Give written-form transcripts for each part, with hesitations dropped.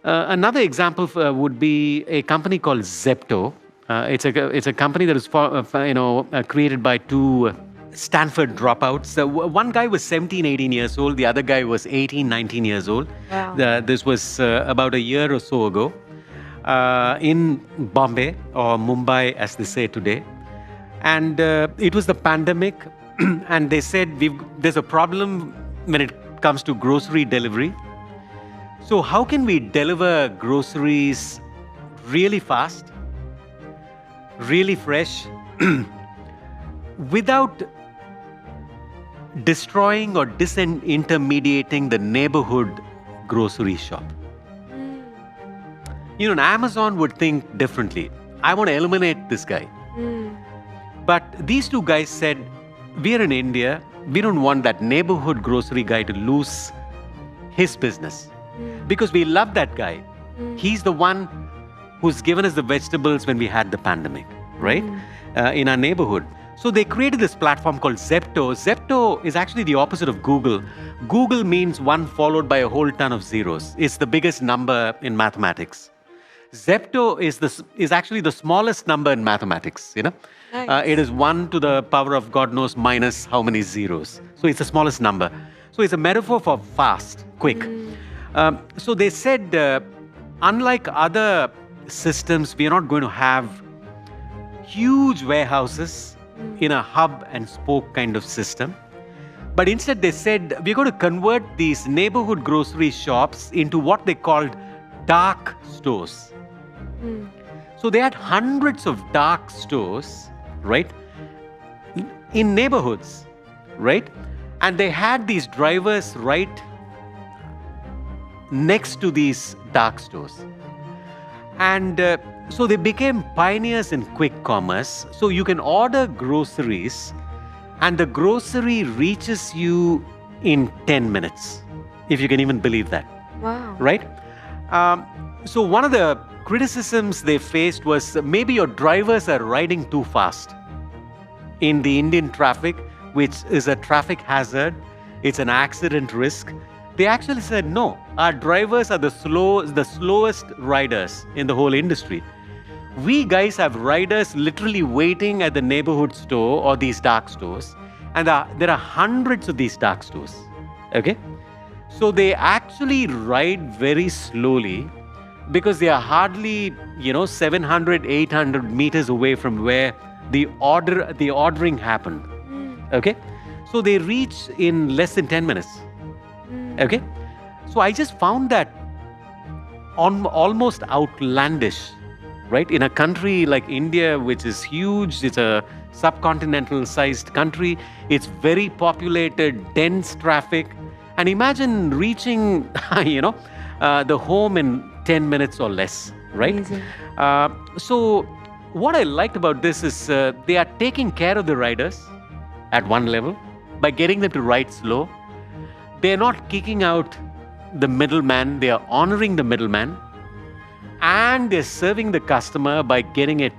Another example would be a company called Zepto. It's a company that is created by two Stanford dropouts. One guy was 17, 18 years old. The other guy was 18, 19 years old. Wow. This was about a year or so ago in Bombay or Mumbai, as they say today. And it was the pandemic. And they said, there's a problem when it comes to grocery delivery. So how can we deliver groceries really fast, really fresh, without destroying or disintermediating the neighborhood grocery shop? An Amazon would think differently. I want to eliminate this guy. But these two guys said, we're in India. We don't want that neighborhood grocery guy to lose his business. Because we love that guy. He's the one who's given us the vegetables when we had the pandemic, right? In our neighborhood. So they created this platform called Zepto. Zepto is actually the opposite of Google. Google means one followed by a whole ton of zeros. It's the biggest number in mathematics. Zepto is actually the smallest number in mathematics, Nice. It is 1 to the power of God knows minus how many zeros. So it's the smallest number. So it's a metaphor for fast, quick. So they said, unlike other systems, we are not going to have huge warehouses in a hub and spoke kind of system. But instead they said, we're going to convert these neighborhood grocery shops into what they called dark stores. So they had hundreds of dark stores, right, in neighborhoods, right? And they had these drivers right next to these dark stores. And so they became pioneers in quick commerce. So you can order groceries and the grocery reaches you in 10 minutes, if you can even believe that. Wow. Right? So one of the criticisms they faced was maybe your drivers are riding too fast in the Indian traffic, which is a traffic hazard. It's an accident risk. They actually said, no, our drivers are the slowest riders in the whole industry. We guys have riders literally waiting at the neighborhood store or these dark stores. And there are hundreds of these dark stores. Okay? So they actually ride very slowly because they are hardly, 700, 800 meters away from where the ordering happened. Okay? So they reach in less than 10 minutes. Okay? So I just found that almost outlandish, right? In a country like India, which is huge, it's a subcontinental sized country, it's very populated, dense traffic. And imagine reaching, the home in 10 minutes or less, right? Amazing. So what I liked about this is they are taking care of the riders at one level by getting them to ride slow. They're not kicking out the middleman. They are honoring the middleman. And they're serving the customer by getting it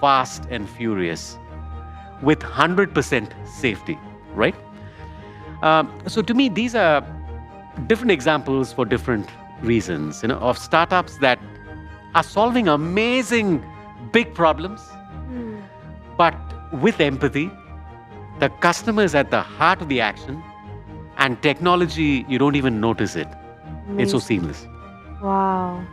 fast and furious with 100% safety, right? So to me, these are different examples for different reasons, of startups that are solving amazing big problems, but with empathy. The customer is at the heart of the action, and technology, you don't even notice it. Amazing. It's so seamless. Wow.